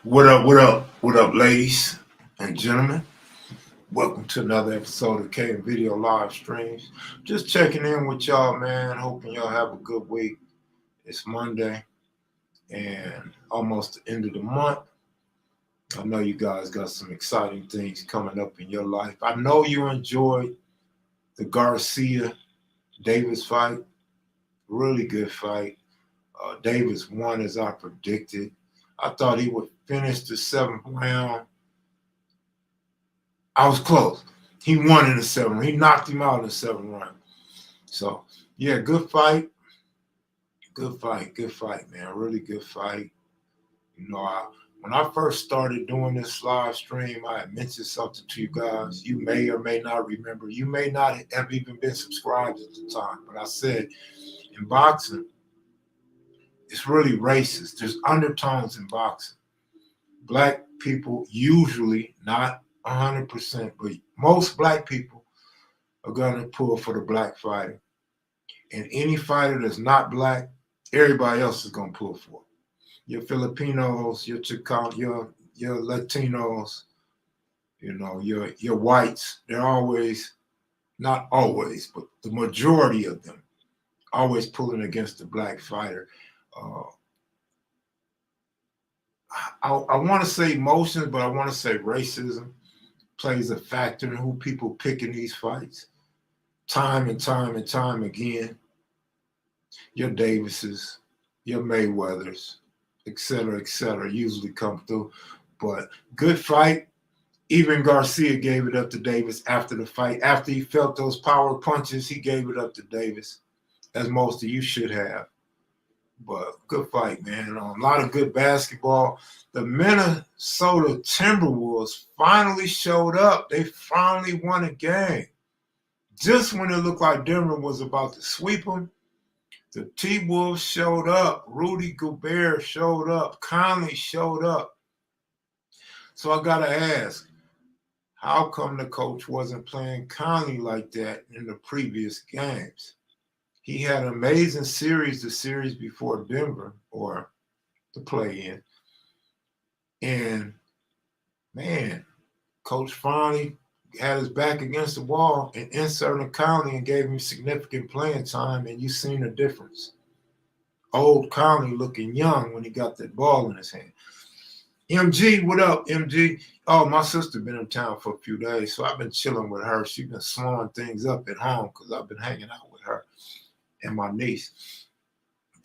What up, what up, what up, ladies and gentlemen? Welcome to another episode of Video live streams. Just checking in with y'all, man. Hoping y'all have a good week. It's Monday and almost the end of the month. I know you guys got some exciting things coming up in your life. I know you enjoyed the Garcia Davis fight. Really good fight. Davis won as I predicted. I thought he would finish the seventh round. I was close. He won in the seventh. He knocked him out in the seventh round. So, yeah, good fight. Good fight, man. Really good fight. You know, when I first started doing this live stream, I had mentioned something to you guys. You may or may not remember. You may not have even been subscribed at the time. But I said, in boxing, it's really racist. There's undertones in boxing. Black people usually, not 100%, but most black people are going to pull for the black fighter. And any fighter that's not black, everybody else is going to pull for it. Your Filipinos, your Chicano, your Latinos, you know, your whites, they're always, not always, but the majority of them always pulling against the black fighter. I want to say emotions, but I want to say racism plays a factor in who people pick in these fights. Time and time again. Your Davises, your Mayweathers, et cetera, usually come through. But good fight. Even Garcia gave it up to Davis after the fight. After he felt those power punches, he gave it up to Davis, as most of you should have. But good fight, man. A lot of good basketball. The Minnesota Timberwolves finally showed up. They finally won a game. Just when it looked like Denver was about to sweep them, the T-Wolves showed up. Rudy Gobert showed up. Conley showed up. So I got to ask, how come the coach wasn't playing Conley like that in the previous games? He had an amazing series, the series before Denver, or the play-in. And, man, coach finally had his back against the wall and inserted Conley and gave him significant playing time, and you seen the difference. Old Conley looking young when he got that ball in his hand. MG, what up, MG? Oh, my sister been in town for a few days, so I've been chilling with her. She's been slowing things up at home because I've been hanging out with her and my niece.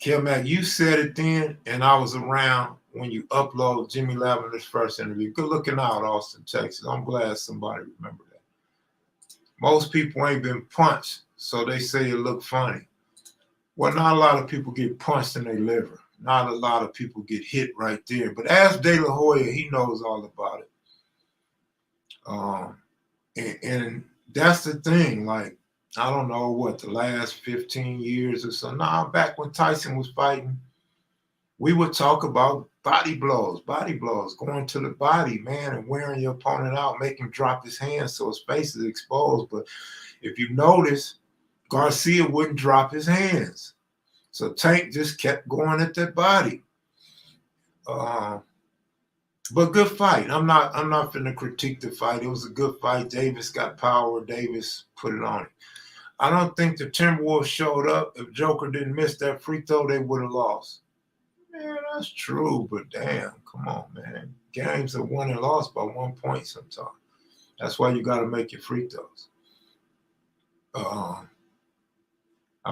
Mac, you said it then, and I was around when you upload Jimmy Lavender's first interview. Good looking out, Austin, Texas. I'm glad somebody remembered that. Most people ain't been punched, so they say it looked funny. Well, not a lot of people get punched in their liver. Not a lot of people get hit right there. But ask De La Hoya, he knows all about it. And that's the thing. Like, I don't know what, the last 15 years or so. Nah, back when Tyson was fighting, we would talk about body blows, going to the body, man, and wearing your opponent out, make him drop his hands so his face is exposed. But if you notice, Garcia wouldn't drop his hands. So Tank just kept going at that body. But good fight. I'm not finna critique the fight. It was a good fight. Davis got power. Davis put it on it. I don't think the Timberwolves showed up. If Joker didn't miss that free throw, they would have lost. Man, that's true, but damn, come on, man. Games are won and lost by 1 point sometimes. That's why you got to make your free throws. I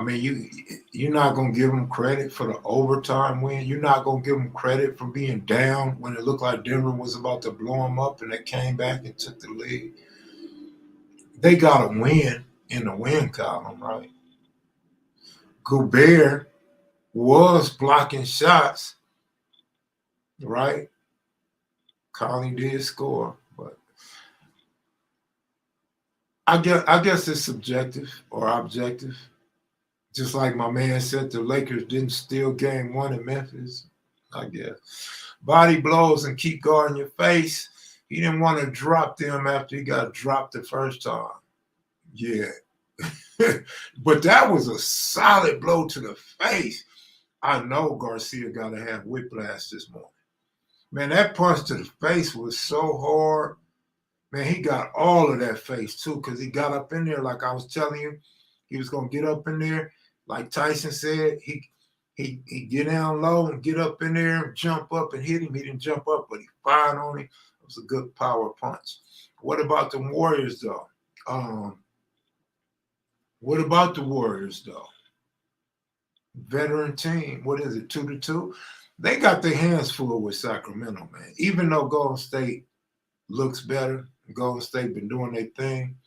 mean, you're not going to give them credit for the overtime win. You're not going to give them credit for being down when it looked like Denver was about to blow them up and they came back and took the lead. They got a win in the win column, right? Gobert was blocking shots, right? Conley did score, but I guess it's subjective or objective. Just like my man said, the Lakers didn't steal game one in Memphis, I guess. Body blows and keep guarding your face. He didn't want to drop them after he got dropped the first time. Yeah. But that was a solid blow to the face. I know Garcia got to have whiplash this morning. Man, that punch to the face was so hard. Man, he got all of that face too, because he got up in there like I was telling you. He was gonna get up in there, like Tyson said. He get down low and get up in there and jump up and hit him. He didn't jump up, but he fired on him. It was a good power punch. What about the Warriors though? What about the Warriors though? Veteran team. What is it? 2-2. They got their hands full with Sacramento, man. Even though Golden State looks better, Golden State been doing their thing.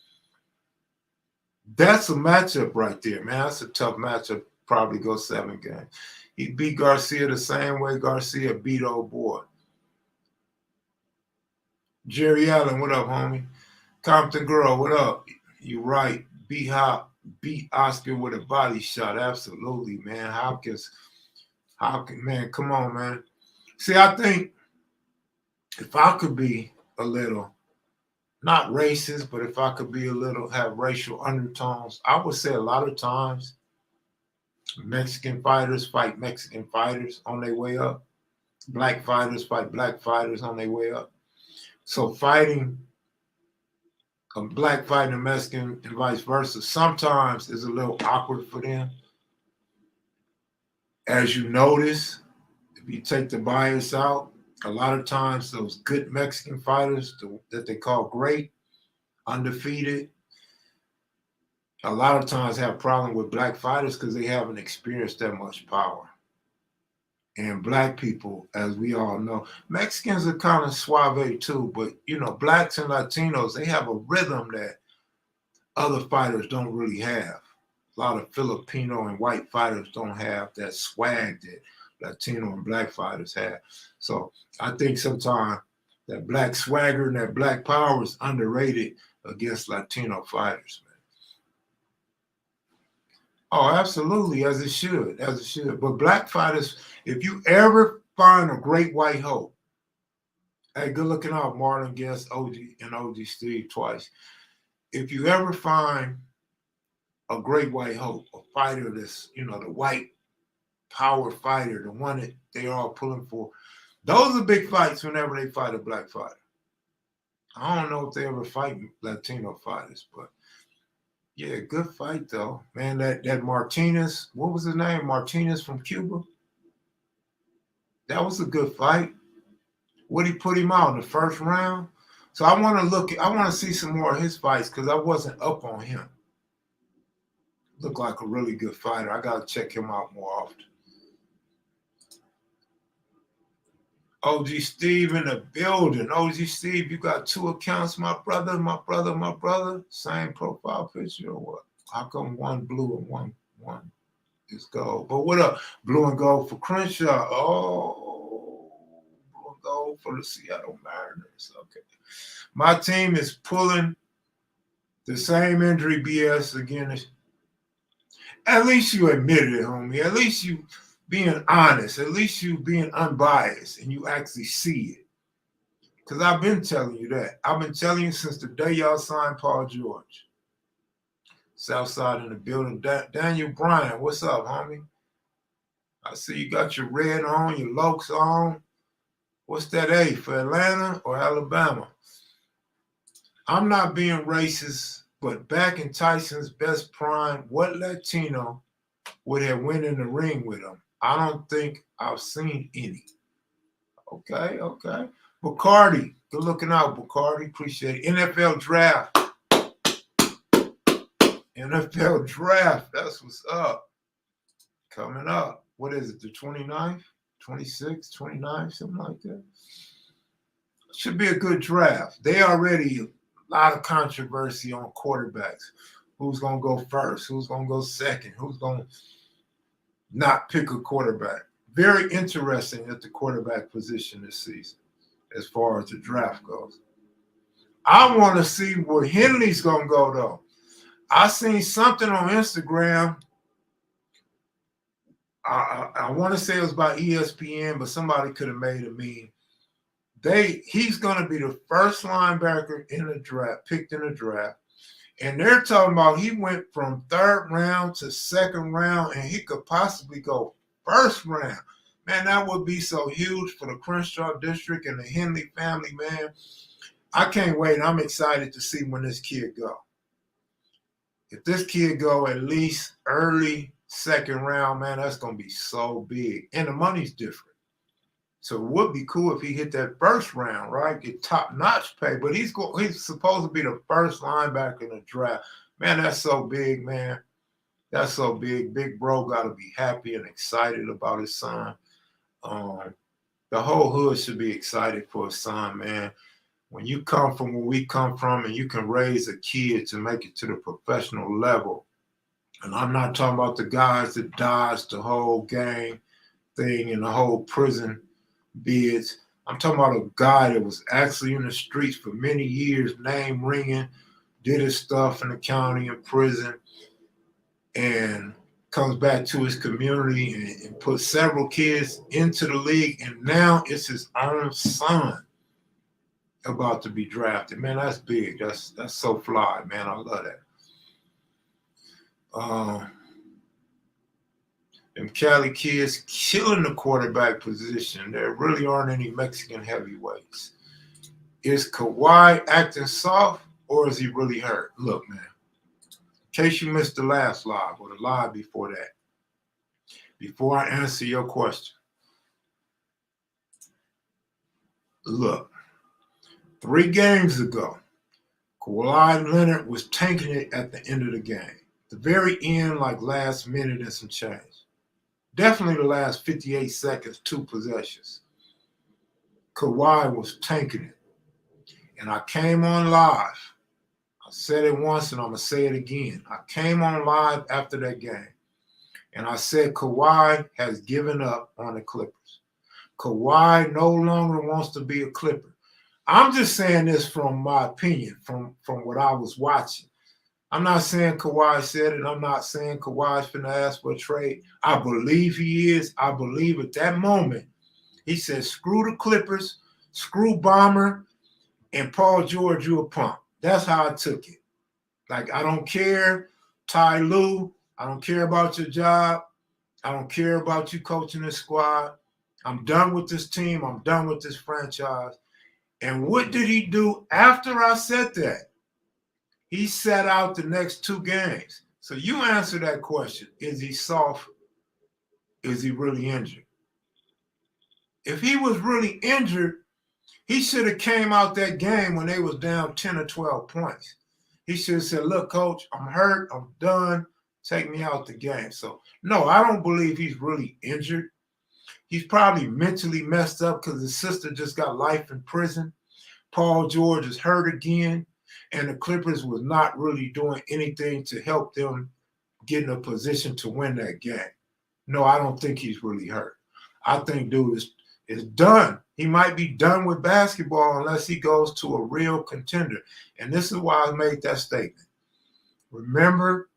That's a matchup right there, man. That's a tough matchup. Probably go 7 games. He beat Garcia the same way Garcia beat old boy. Jerry Allen, what up, homie? Compton Girl, what up? You right. B-Hop beat Oscar with a body shot. Absolutely, man. Hopkins, man, come on, man. See, I think if I could be a little, not racist, but if I could be a little, have racial undertones, I would say a lot of times Mexican fighters fight Mexican fighters on their way up. Black fighters fight black fighters on their way up. So fighting a black fighting a Mexican and vice versa sometimes is a little awkward for them. As you notice, if you take the bias out, a lot of times those good Mexican fighters that they call great, undefeated, a lot of times have problem with black fighters because they haven't experienced that much power. And black people, as we all know, Mexicans are kind of suave too, but you know, blacks and Latinos, they have a rhythm that other fighters don't really have. A lot of Filipino and white fighters don't have that swag that Latino and black fighters have. So I think sometimes that black swagger and that black power is underrated against Latino fighters, man. Oh, absolutely, as it should, as it should. But black fighters, if you ever find a great white hope, hey, good looking out, Marlon Guest, OG, and OG Steve twice. If you ever find a great white hope, a fighter that's, you know, the white power fighter, the one that they're all pulling for, those are big fights whenever they fight a black fighter. I don't know if they ever fight Latino fighters, but yeah, good fight though. Man, that Martinez, what was his name? Martinez from Cuba. That was a good fight. Would he put him out in the first round? So I want to see some more of his fights because I wasn't up on him. Looked like a really good fighter. I gotta check him out more often. OG Steve in the building. OG Steve, you got 2 accounts, my brother. Same profile picture or what? How come one blue and one is gold? But what up? Blue and gold for Crenshaw. Oh, blue and gold for the Seattle Mariners. Okay. My team is pulling the same injury BS again. At least you admitted it, homie. At least you being honest, at least you being unbiased and you actually see it. Because I've been telling you that. I've been telling you since the day y'all signed Paul George. Southside in the building. Daniel Bryan, what's up, homie? I see you got your red on, your Lokes on. What's that A, for Atlanta or Alabama? I'm not being racist, but back in Tyson's best prime, what Latino would have went in the ring with him? I don't think I've seen any. Okay. Bacardi, good looking out, Bacardi. Appreciate it. NFL draft. NFL draft. That's what's up. Coming up. What is it? The 29th, 26th, 29th, something like that. Should be a good draft. They already a lot of controversy on quarterbacks. Who's going to go first? Who's going to go second? Who's going to not pick a quarterback? Very interesting at the quarterback position this season as far as the draft goes. I want to see where Henley's going to go, though. I seen something on Instagram. I want to say it was by ESPN, but somebody could have made a meme. He's going to be the first linebacker in the draft, picked in the draft. And they're talking about he went from 3rd round to 2nd round, and he could possibly go 1st round. Man, that would be so huge for the Crenshaw district and the Henley family, man. I can't wait. I'm excited to see when this kid go. If this kid go at least early second round, man, that's going to be so big. And the money's different. So it would be cool if he hit that first round, right? Get top-notch pay. But he's supposed to be the first linebacker in the draft. Man, that's so big, man. That's so big. Big bro got to be happy and excited about his son. The whole hood should be excited for his son, man. When you come from where we come from and you can raise a kid to make it to the professional level, and I'm not talking about the guys that dodged the whole gang thing and the whole prison bids. I'm talking about a guy that was actually in the streets for many years, name ringing, did his stuff in the county and prison, and comes back to his community and put several kids into the league, and now it's his own son about to be drafted. Man, that's big. That's so fly, man. I love that. Them Cali kids killing the quarterback position. There really aren't any Mexican heavyweights. Is Kawhi acting soft or is he really hurt? Look, man, in case you missed the last live or the live before that, before I answer your question, look, 3 games ago, Kawhi Leonard was tanking it at the end of the game. The very end, like last minute and some change. Definitely the last 58 seconds, 2 possessions. Kawhi was tanking it. And I came on live. I said it once and I'm going to say it again. I came on live after that game. And I said Kawhi has given up on the Clippers. Kawhi no longer wants to be a Clipper. I'm just saying this from my opinion, from what I was watching. I'm not saying Kawhi said it. I'm not saying Kawhi's finna ask for a trade. I believe he is. I believe at that moment, he said, screw the Clippers, screw Bomber, and Paul George, you a pump. That's how I took it. Like, I don't care, Ty Lue. I don't care about your job. I don't care about you coaching this squad. I'm done with this team. I'm done with this franchise. And what did he do after I said that? He sat out the next 2 games. So you answer that question. Is he soft? Is he really injured? If he was really injured, he should have came out that game when they was down 10 or 12 points. He should have said, look, coach, I'm hurt. I'm done. Take me out the game. So, no, I don't believe he's really injured. He's probably mentally messed up because his sister just got life in prison. Paul George is hurt again. And the Clippers was not really doing anything to help them get in a position to win that game. No, I don't think he's really hurt. I think dude is done. He might be done with basketball unless he goes to a real contender. And this is why I made that statement. Remember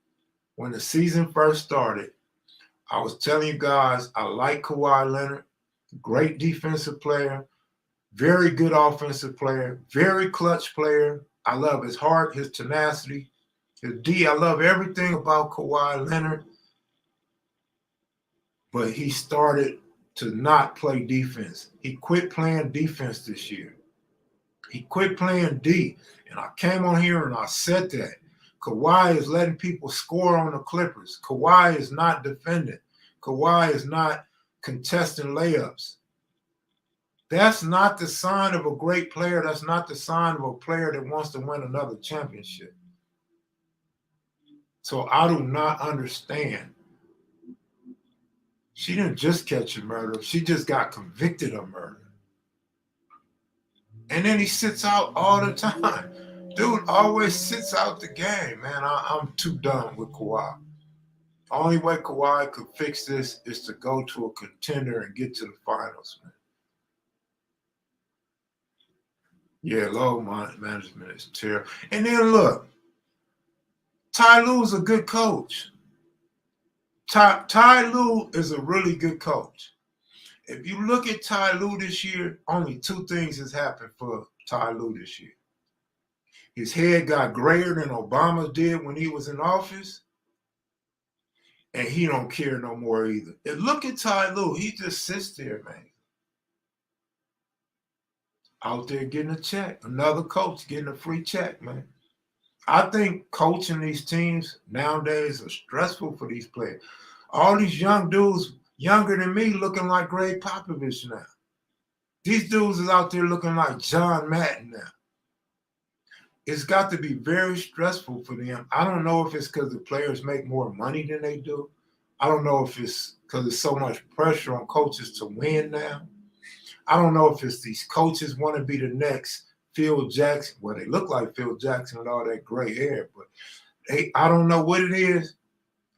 when the season first started, I was telling you guys I like Kawhi Leonard, great defensive player, very good offensive player, very clutch player. I love his heart, his tenacity, his D. I love everything about Kawhi Leonard. But he started to not play defense. He quit playing defense this year. He quit playing D. And I came on here and I said that. Kawhi is letting people score on the Clippers. Kawhi is not defending. Kawhi is not contesting layups. That's not the sign of a great player. That's not the sign of a player that wants to win another championship. So I do not understand. She didn't just catch a murder. She just got convicted of murder. And then he sits out all the time. Dude always sits out the game, man. I'm too done with Kawhi. Only way Kawhi could fix this is to go to a contender and get to the finals, man. Yeah, load management is terrible. And then look, Ty Lue's a good coach. Ty Lue is a really good coach. If you look at Ty Lue this year, only 2 things has happened for Ty Lue this year. His head got grayer than Obama did when he was in office, And he don't care no more either. And look at Ty Lue. He just sits there, man. Out there getting a check. Another coach getting a free check, man. I think coaching these teams nowadays are stressful for these players. All these young dudes, younger than me, looking like Greg Popovich now. These dudes is out there looking like John Madden now. It's got to be very stressful for them. I don't know if it's because the players make more money than they do. I don't know if it's because there's so much pressure on coaches to win now. I don't know if it's these coaches want to be the next Phil Jackson. Well, they look like Phil Jackson with all that gray hair, but I don't know what it is,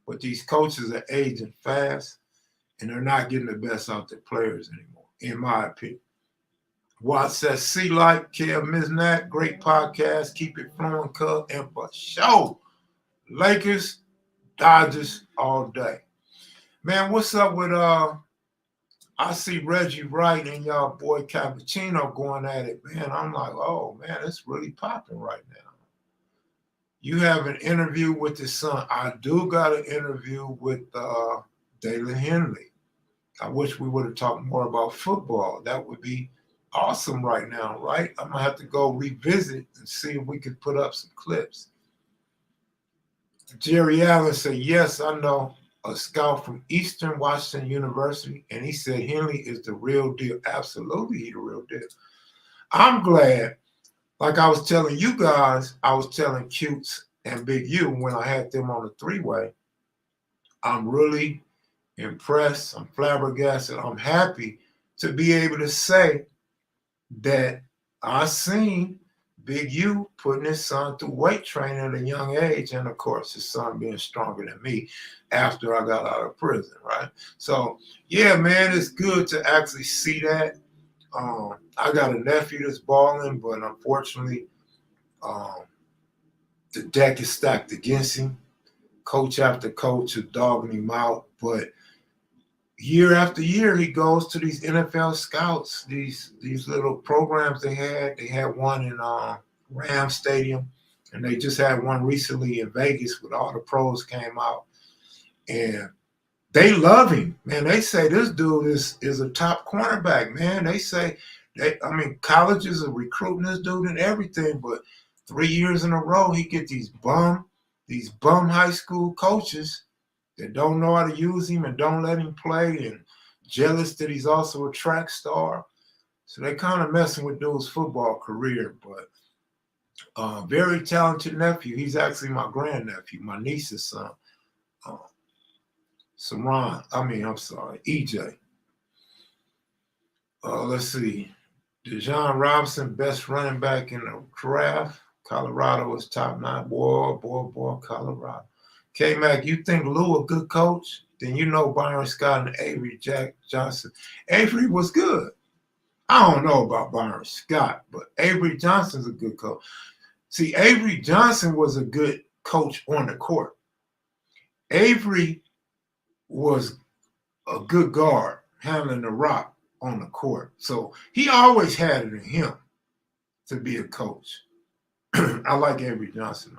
but these coaches are aging fast, and they're not getting the best out their players anymore, in my opinion. Watch that C Like, kevmacvideos, great podcast. Keep it flowing, cuz, and for sure, Lakers, Dodgers all day. Man, what's up with I see Reggie Wright and y'all boy Cappuccino going at it, man. I'm like, oh man, it's really popping right now. You have an interview with his son. I do got an interview with Dalen Henley. I wish we would have talked more about football. That would be awesome right now, right? I'm gonna have to go revisit and see if we could put up some clips. Jerry Allen said, yes, I know a scout from Eastern Washington University, and he said Henley is the real deal. Absolutely, he's the real deal. I'm glad, like I was telling you guys, I was telling Cutes and Big U when I had them on the three-way, I'm really impressed. I'm flabbergasted. I'm happy to be able to say that I seen Big U putting his son through weight training at a young age, and of course his son being stronger than me after I got out of prison, right? So yeah, man, it's good to actually see that. I got a nephew that's balling, but unfortunately, the deck is stacked against him. Coach after coach is dogging him out, but year after year, he goes to these NFL scouts, these little programs they had. They had one in Ram Stadium, and they just had one recently in Vegas with all the pros came out. And they love him, man. They say this dude is a top cornerback, man. They say, colleges are recruiting this dude and everything, but 3 years in a row, he get these bum high school coaches that don't know how to use him and don't let him play, and jealous that he's also a track star. So they kind of messing with dude's football career, but very talented nephew. He's actually my grandnephew, my niece's son. EJ. Let's see. Dejon Robinson, best running back in the draft. Colorado was top 9. Boy, Colorado. K-Mac, you think Lou a good coach? Then you know Byron Scott and Avery Johnson. Avery was good. I don't know about Byron Scott, but Avery Johnson's a good coach. See, Avery Johnson was a good coach on the court. Avery was a good guard handling the rock on the court. So he always had it in him to be a coach. I like Avery Johnson.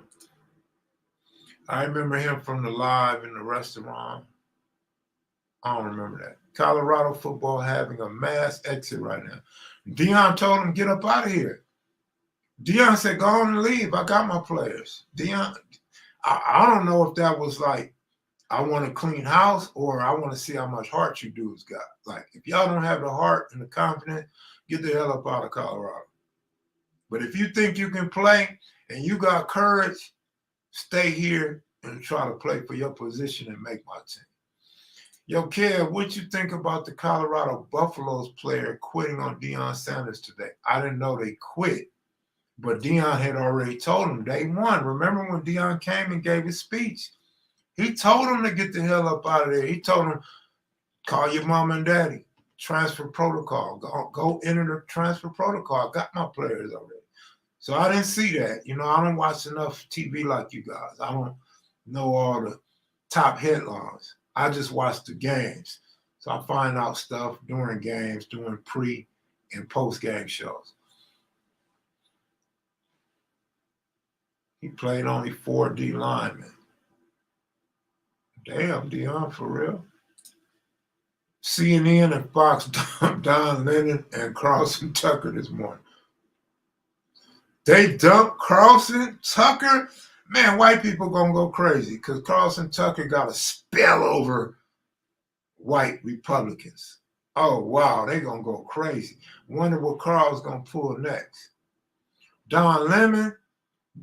I remember him from the live in the restaurant. I don't remember that. Colorado football having a mass exit right now. Deion told him, get up out of here. Deion said, go on and leave. I got my players. Deion, I don't know if that was like, I want a clean house or I want to see how much heart you dudes got. Like, if y'all don't have the heart and the confidence, get the hell up out of Colorado. But if you think you can play and you got courage, stay here and try to play for your position and make my team. Yo, Kev, what you think about the Colorado Buffaloes player quitting on Deion Sanders today? I didn't know they quit, but Deion had already told them they won. Remember when Deion came and gave his speech? He told them to get the hell up out of there. He told them, call your mom and daddy, transfer protocol. Go enter the transfer protocol. I got my players already. So I didn't see that. I don't watch enough TV like you guys. I don't know all the top headlines. I just watch the games. So I find out stuff during games, during pre and post game shows. He played only 4 D linemen. Damn, Deion, for real. CNN and Fox Don Leonard and Carlson Tucker this morning. They dumped Carlson Tucker. Man, white people gonna go crazy because Carlson Tucker got a spell over white Republicans. Oh wow, they gonna go crazy. Wonder what Carl's gonna pull next. Don Lemon,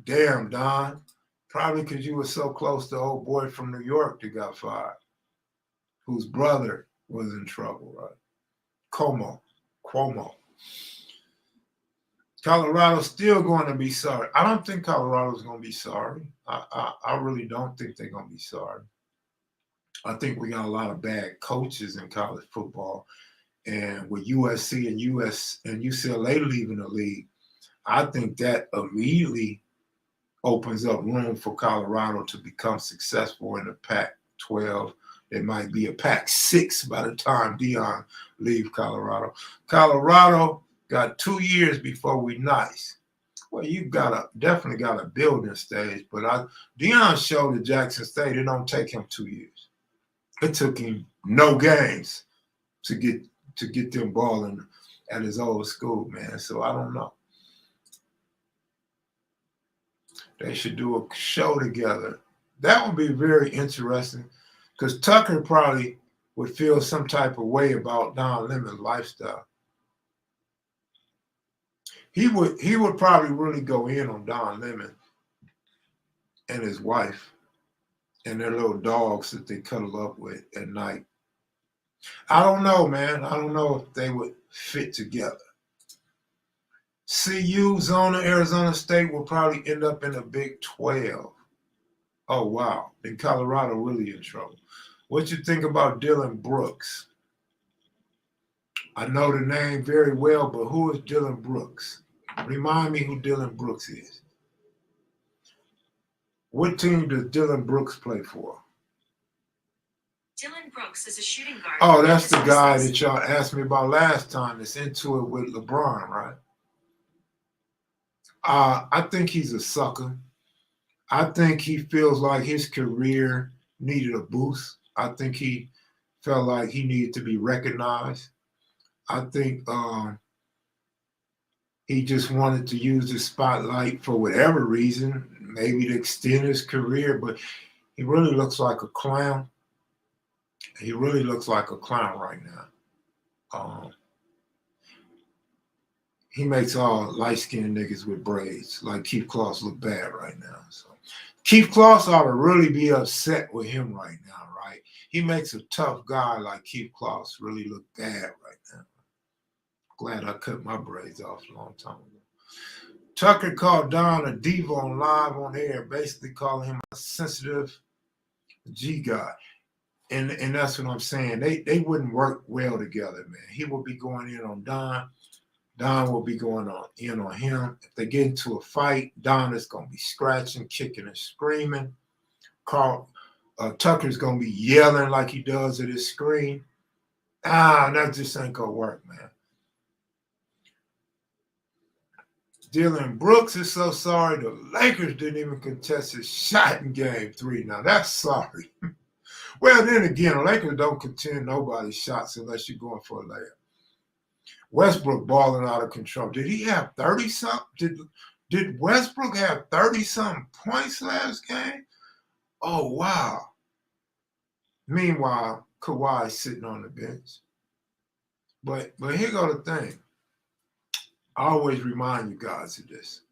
damn Don, probably because you were so close to old boy from New York that got fired, whose brother was in trouble, right? Cuomo. Colorado's still going to be sorry. I don't think Colorado's going to be sorry. I really don't think they're going to be sorry. I think we got a lot of bad coaches in college football. And with USC and UCLA leaving the league, I think that immediately opens up room for Colorado to become successful in the Pac-12. It might be a Pac-6 by the time Deion leaves Colorado. Colorado got 2 years before we nice. Well, you definitely got a building stage, but Deion showed at Jackson State it don't take him 2 years. It took him no games to get them balling at his old school, man. So I don't know. They should do a show together. That would be very interesting because Tucker probably would feel some type of way about Don Lemon's lifestyle. He would probably really go in on Don Lemon and his wife and their little dogs that they cuddle up with at night. I don't know, man. I don't know if they would fit together. CU, Zona, Arizona State will probably end up in the Big 12. Oh, wow. Then Colorado really in trouble. What you think about Dylan Brooks? I know the name very well, but who is Dylan Brooks? Remind me who Dylan Brooks is. What team does Dylan Brooks play for? Dylan Brooks is a shooting guard. Oh, that's the guy that y'all asked me about last time that's into it with LeBron, right? I think he's a sucker. I think he feels like his career needed a boost. I think he felt like he needed to be recognized. I think he just wanted to use the spotlight for whatever reason, maybe to extend his career, but he really looks like a clown. He really looks like a clown right now. He makes all light-skinned niggas with braids, like Keith Kloss, look bad right now. So Keith Kloss ought to really be upset with him right now, right? He makes a tough guy like Keith Kloss really look bad right now. Glad I cut my braids off a long time ago. Tucker called Don a diva on live on air, basically calling him a sensitive G guy. And that's what I'm saying. They wouldn't work well together, man. He will be going in on Don. Don will be going in on him. If they get into a fight, Don is going to be scratching, kicking, and screaming. Tucker's going to be yelling like he does at his screen. That just ain't going to work, man. Dylan Brooks is so sorry the Lakers didn't even contest his shot in Game 3. Now, that's sorry. Well, then again, the Lakers don't contend nobody's shots unless you're going for a layup. Westbrook balling out of control. Did he have 30-something? Did Westbrook have 30-something points last game? Oh, wow. Meanwhile, Kawhi sitting on the bench. But here go the thing. I always remind you guys of this.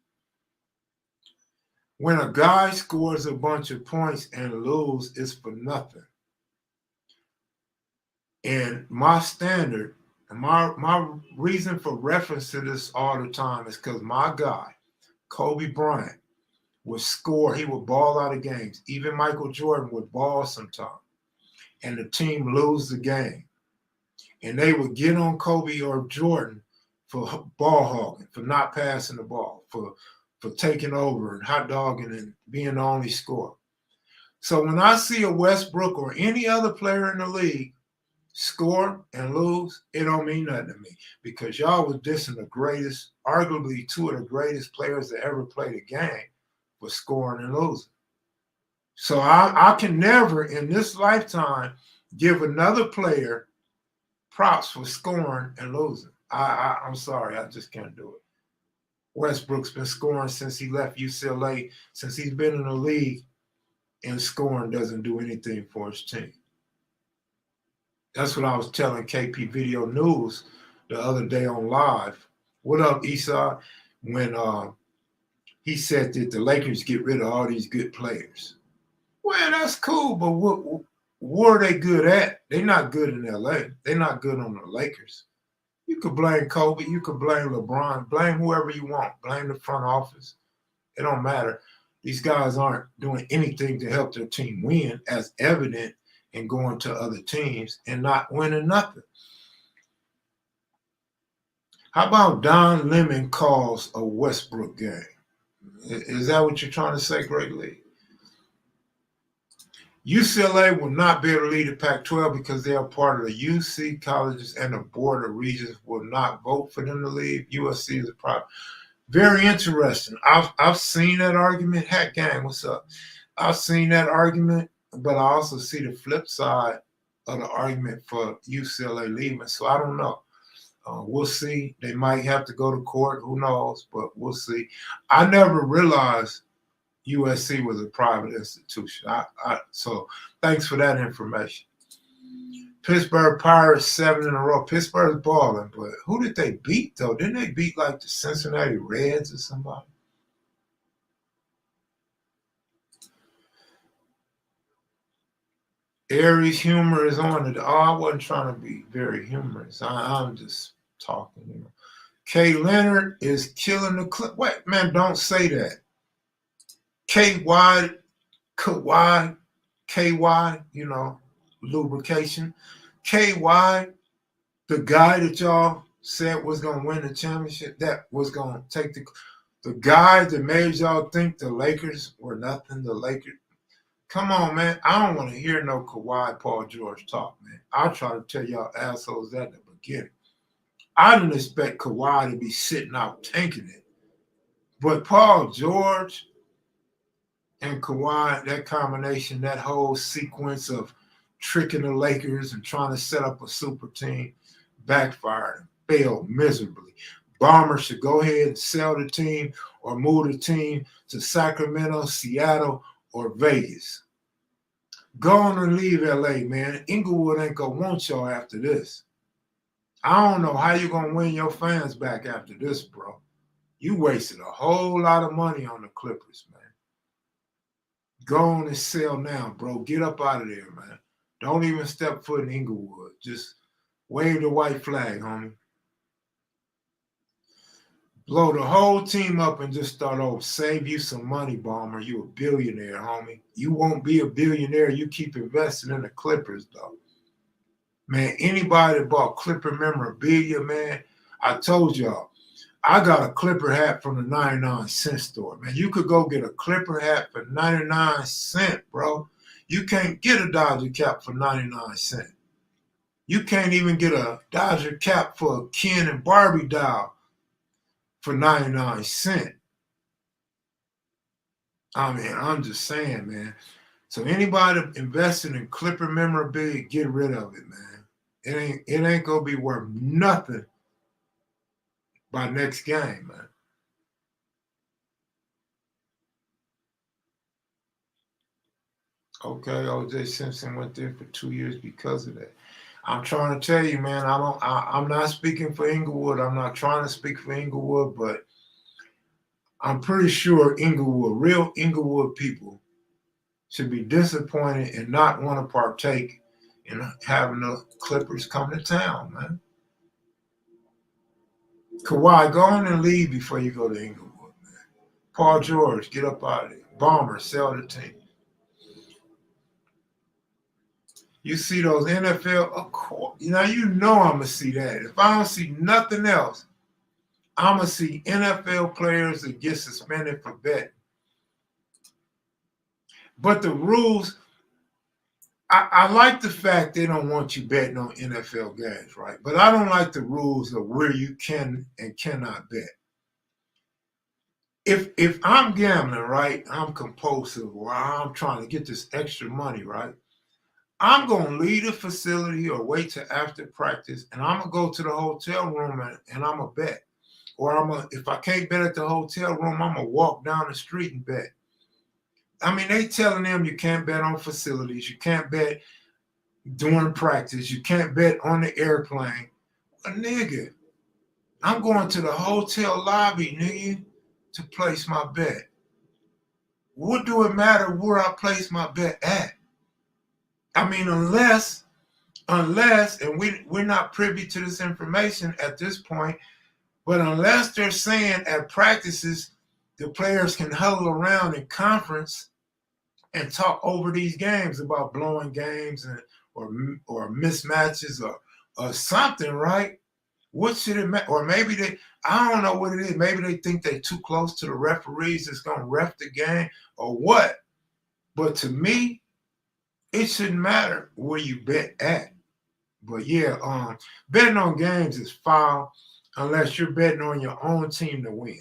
When a guy scores a bunch of points and loses, it's for nothing. And my standard, my reason for reference to this all the time is because my guy, Kobe Bryant, would score. He would ball out of games. Even Michael Jordan would ball sometime. And the team lose the game. And they would get on Kobe or Jordan for ball hogging, for not passing the ball, for taking over and hot dogging and being the only scorer. So when I see a Westbrook or any other player in the league score and lose, it don't mean nothing to me because y'all was dissing the greatest, arguably two of the greatest players that ever played a game for scoring and losing. So I can never in this lifetime give another player props for scoring and losing. I'm sorry, I just can't do it. Westbrook's been scoring since he left UCLA, since he's been in the league, and scoring doesn't do anything for his team. That's what I was telling KP Video News the other day on live. What up, Esau? When he said that the Lakers get rid of all these good players. Well, that's cool, but what are they good at? They're not good in LA. They're not good on the Lakers. You could blame Kobe. You could blame LeBron. Blame whoever you want. Blame the front office. It don't matter. These guys aren't doing anything to help their team win, as evident in going to other teams and not winning nothing. How about Don Lemon calls a Westbrook game? Is that what you're trying to say, Great League? UCLA will not be able to lead the Pac-12 because they are part of the UC colleges, and the board of regents will not vote for them to leave. USC is a problem. Very interesting. I've seen that argument. Hat Gang, what's up? I've seen that argument, but I also see the flip side of the argument for UCLA leaving. So I don't know. We'll see. They might have to go to court. Who knows? But we'll see. I never realized USC was a private institution. So thanks for that information. Pittsburgh Pirates 7 in a row. Pittsburgh's balling, but who did they beat, though? Didn't they beat, like, the Cincinnati Reds or somebody? Aries humor is on it. Oh, I wasn't trying to be very humorous. I'm just talking, you know. K. Leonard is killing the clip. Wait, man, don't say that. Kawhi, you know, lubrication. KY, the guy that y'all said was going to win the championship, that was going to take the guy that made y'all think the Lakers were nothing, the Lakers. Come on, man. I don't want to hear no Kawhi, Paul George talk, man. I'll try to tell y'all assholes that at the beginning. I didn't expect Kawhi to be sitting out tanking it. But Paul George and Kawhi, that combination, that whole sequence of tricking the Lakers and trying to set up a super team backfired and failed miserably. Bomber should go ahead and sell the team or move the team to Sacramento, Seattle, or Vegas. Go on and leave LA, man. Inglewood ain't gonna want y'all after this. I don't know how you're gonna win your fans back after this, bro. You wasted a whole lot of money on the Clippers, man. Go on and sell now, bro. Get up out of there, man. Don't even step foot in Inglewood. Just wave the white flag, homie. Blow the whole team up and just start over. Save you some money, Bomber. You a billionaire, homie. You won't be a billionaire. You keep investing in the Clippers, though. Man, anybody that bought Clipper memorabilia, man, I told y'all, I got a Clipper hat from the 99-cent store, man. You could go get a Clipper hat for 99 cents, bro. You can't get a Dodger cap for 99 cents. You can't even get a Dodger cap for a Ken and Barbie doll for 99 cents. I mean, I'm just saying, man. So anybody investing in Clipper memorabilia, get rid of it, man. It ain't gonna be worth nothing by next game, man. Okay, O.J. Simpson went there for 2 years because of that. I'm trying to tell you, man, I'm not speaking for Inglewood. I'm not trying to speak for Inglewood, but I'm pretty sure real Inglewood people should be disappointed and not want to partake in having the Clippers come to town, man. Kawhi, go on and leave before you go to Inglewood, man. Paul George, get up out of there. Bomber, sell the team. You see those NFL, of course. You know I'm going to see that. If I don't see nothing else, I'm going to see NFL players that get suspended for betting. But the rules, I like the fact they don't want you betting on NFL games, right? But I don't like the rules of where you can and cannot bet. If I'm gambling, right, I'm compulsive, or I'm trying to get this extra money, right, I'm gonna leave the facility or wait till after practice, and I'm gonna go to the hotel room and I'm gonna bet. Or if I can't bet at the hotel room, I'm gonna walk down the street and bet. I mean, they telling them you can't bet on facilities, you can't bet during practice, you can't bet on the airplane. But nigga, I'm going to the hotel lobby, nigga, to place my bet. What do it matter where I place my bet at? I mean, unless, and we're not privy to this information at this point, but unless they're saying at practices the players can huddle around in conference and talk over these games about blowing games and or mismatches or something, right? What should it matter? Or maybe I don't know what it is. Maybe they think they're too close to the referees that's gonna ref the game or what. But to me, it shouldn't matter where you bet at. But yeah, betting on games is foul unless you're betting on your own team to win.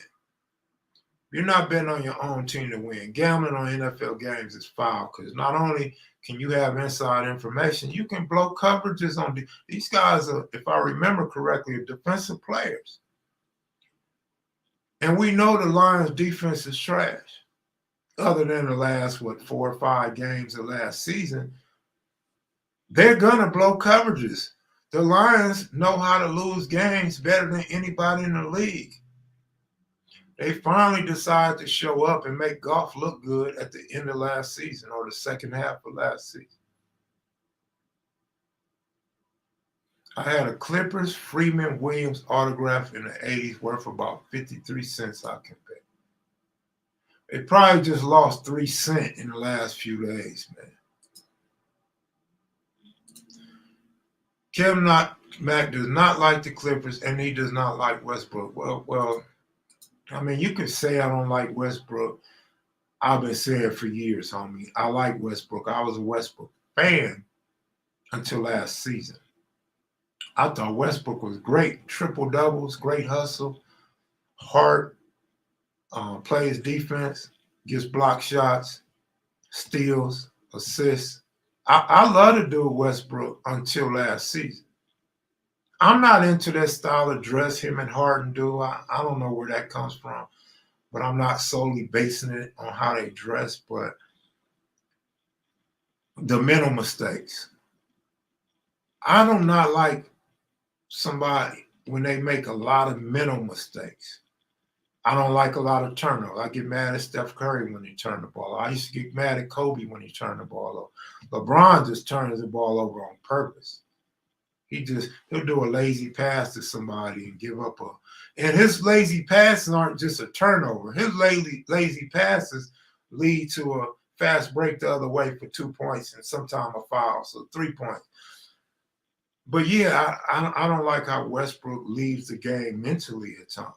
You're not betting on your own team to win. Gambling on NFL games is foul because not only can you have inside information, you can blow coverages on these guys. Are, if I remember correctly, are defensive players, and we know the Lions' defense is trash. Other than the last 4 or 5 games of last season, they're gonna blow coverages. The Lions know how to lose games better than anybody in the league. They finally decided to show up and make golf look good at the end of last season or the second half of last season. I had a Clippers Freeman Williams autograph in the 80s worth about 53 cents I can pay. They probably just lost 3 cents in the last few days, man. Kevin Mac does not like the Clippers and he does not like Westbrook. Well, I mean, you can say I don't like Westbrook. I've been saying it for years, homie. I like Westbrook. I was a Westbrook fan until last season. I thought Westbrook was great. Triple doubles, great hustle, heart, plays defense, gets block shots, steals, assists. I love to do Westbrook until last season. I'm not into that style of dress him and Harden do. I don't know where that comes from, but I'm not solely basing it on how they dress, but the mental mistakes. I do not like somebody when they make a lot of mental mistakes. I don't like a lot of turnovers. I get mad at Steph Curry when he turned the ball over. I used to get mad at Kobe when he turned the ball over. LeBron just turns the ball over on purpose. He'll do a lazy pass to somebody and give up and his lazy passes aren't just a turnover. His lazy passes lead to a fast break the other way for 2 points and sometimes a foul, so 3 points. But yeah, I don't like how Westbrook leaves the game mentally at times.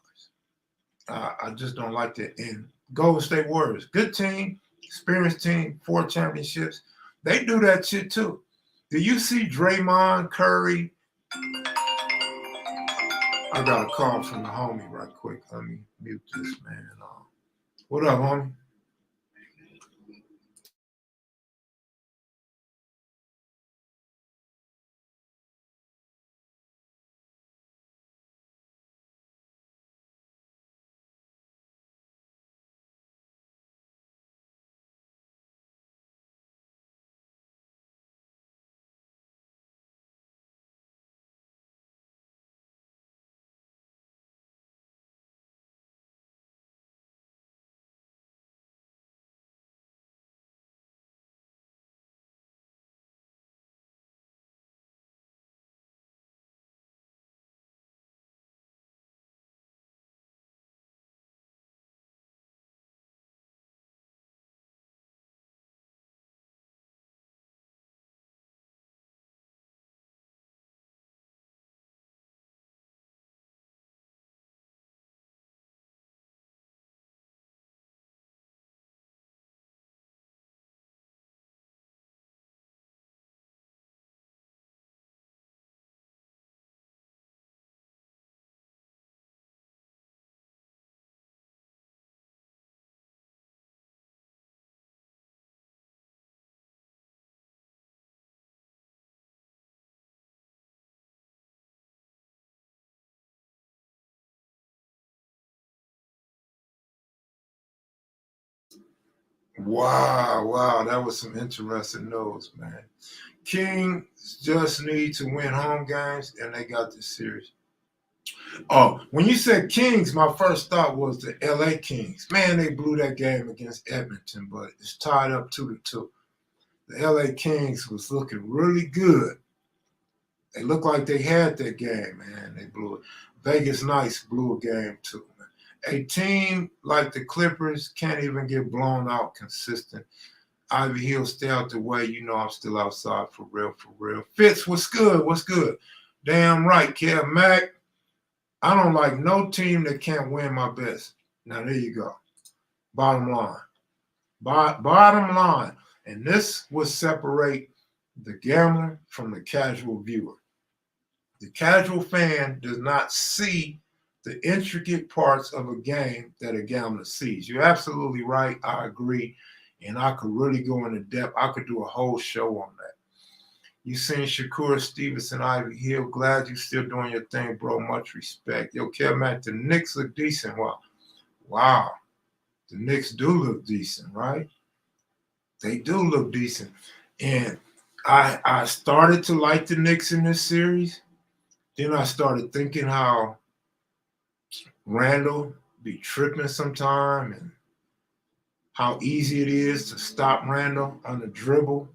I just don't like that. And Golden State Warriors, good team, experienced team, 4 championships. They do that shit too. Do you see Draymond, Curry? I got a call from the homie right quick. Let me mute this, man. What up, homie? Wow, that was some interesting news, man. Kings just need to win home games, and they got this series. Oh, when you said Kings, my first thought was the LA Kings. Man, they blew that game against Edmonton, but it's tied up 2-2. The LA Kings was looking really good. They looked like they had that game, man. They blew it. Vegas Knights blew a game too, man. A team like the Clippers can't even get blown out consistent. Ivy Hill, stay out the way. You know I'm still outside for real, for real. Fitz, what's good? What's good? Damn right, Kev Mac. I don't like no team that can't win my best. Now, there you go. Bottom line. Bottom line. And this will separate the gambler from the casual viewer. The casual fan does not see the intricate parts of a game that a gambler sees. You're absolutely right. I agree. And I could really go into depth. I could do a whole show on that. You seen Shakur Stevenson, Ivy Hill. Glad you still doing your thing, bro. Much respect. Yo, Kevin, the Knicks look decent. Wow. The Knicks do look decent, right? They do look decent. And I started to like the Knicks in this series. Then I started thinking how Randall be tripping sometime and how easy it is to stop Randall on the dribble.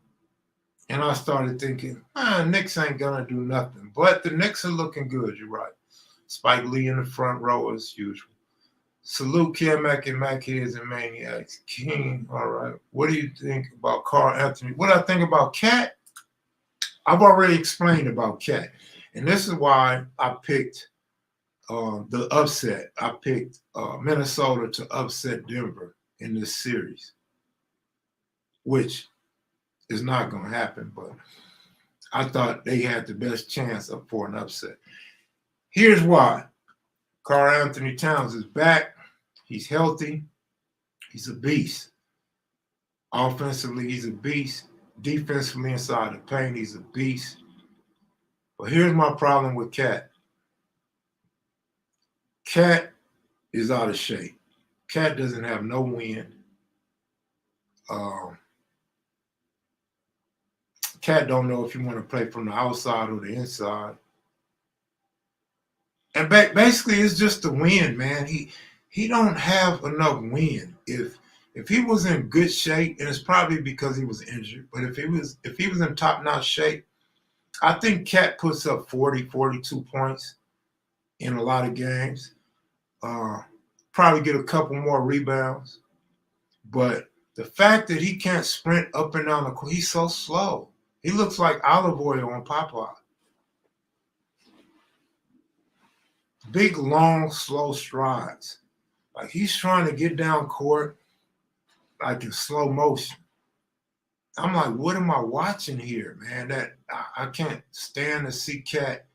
And I started thinking, Knicks ain't going to do nothing. But the Knicks are looking good, you're right. Spike Lee in the front row as usual. Salute Kim Mac and Mac Heads and Maniacs. King, all right. What do you think about Carl Anthony? What I think about Cat? I've already explained about Cat. And this is why I picked the upset. I picked Minnesota to upset Denver in this series, which is not going to happen, but I thought they had the best chance up for an upset. Here's why. Karl Anthony Towns is back. He's healthy. He's a beast. Offensively, he's a beast. Defensively, inside the paint, he's a beast. But here's my problem with Cat. Cat is out of shape. Cat doesn't have no wind. Cat don't know if you want to play from the outside or the inside. And basically, it's just the wind, man. He don't have enough wind. If he was in good shape, and it's probably because he was injured, but if he was in top-notch shape, I think Cat puts up 40, 42 points in a lot of games. Probably get a couple more rebounds. But the fact that he can't sprint up and down the court, he's so slow. He looks like olive oil on Popeye. Big, long, slow strides. Like he's trying to get down court like in slow motion. I'm like, what am I watching here, man? That I can't stand to see Cat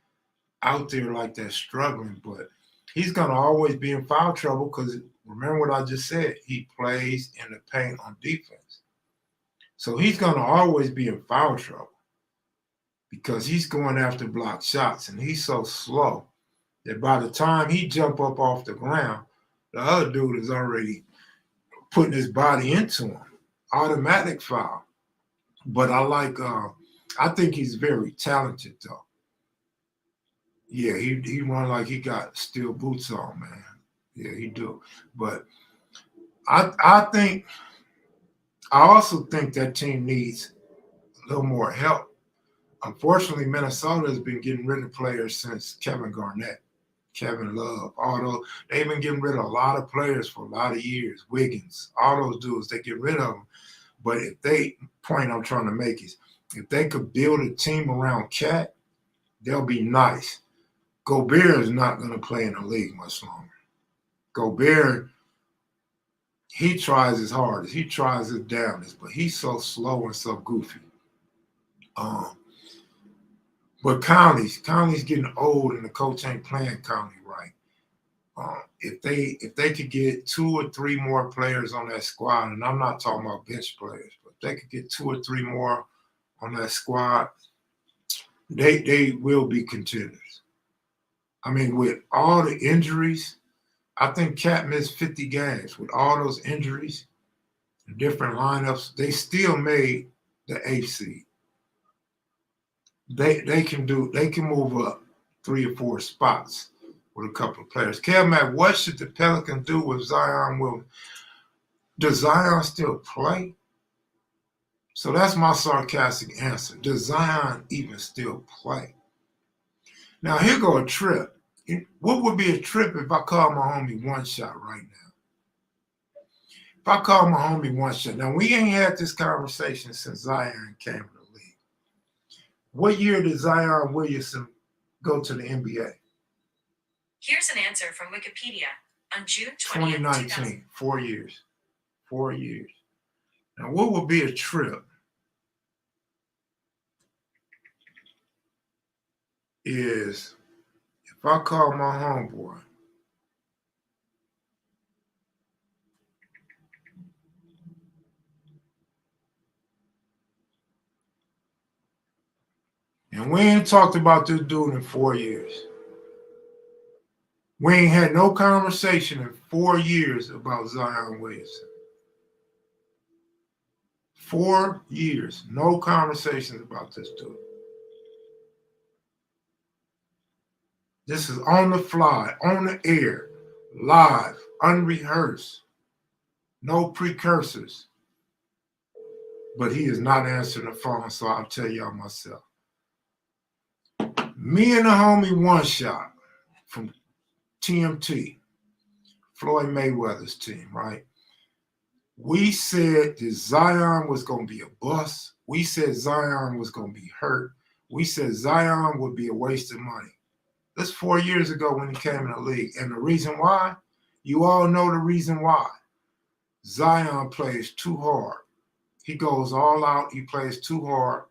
out there like that struggling, but he's going to always be in foul trouble because remember what I just said. He plays in the paint on defense. So he's going to always be in foul trouble because he's going after blocked shots, and he's so slow that by the time he jump up off the ground, the other dude is already putting his body into him. Automatic foul. But I think he's very talented, though. Yeah, he run like he got steel boots on, man. Yeah, he do. But I also think that team needs a little more help. Unfortunately, Minnesota has been getting rid of players since Kevin Garnett, Kevin Love, although they've been getting rid of a lot of players for a lot of years. Wiggins, all those dudes, they get rid of them. But point I'm trying to make is, if they could build a team around Cat, they'll be nice. Gobert is not going to play in the league much longer. Gobert, he tries his hardest. He tries his damnedest, but he's so slow and so goofy. But Conley's getting old, and the coach ain't playing Conley right. If they could get 2 or 3 more players on that squad, and I'm not talking about bench players, but if they could get 2 or 3 more on that squad, they will be contenders. I mean, with all the injuries, I think Cat missed 50 games. With all those injuries, different lineups. They still made the 8th seed. They can move up 3 or 4 spots with a couple of players. Mac, what should the Pelicans do with Zion Williamson? Does Zion still play? So that's my sarcastic answer. Does Zion even still play? Now here go a trip. What would be a trip if I call my homie One Shot right now? If I call my homie One Shot. Now we ain't had this conversation since Zion came to the league. What year did Zion Williamson go to the NBA? Here's an answer from Wikipedia. On June 20th, 2019. 4 years. 4 years. Now, what would be a trip is if I call my homeboy and we ain't talked about this dude in 4 years. We ain't had no conversation in 4 years about Zion Williamson. 4 years, no conversations about this dude. This is on the fly, on the air, live, unrehearsed, no precursors. But he is not answering the phone, so I'll tell y'all myself. Me and the homie One Shot from TMT, Floyd Mayweather's team, right? We said that Zion was going to be a bust. We said Zion was going to be hurt. We said Zion would be a waste of money. That's 4 years ago when he came in the league. And the reason why? You all know the reason why. Zion plays too hard. He goes all out. He plays too hard.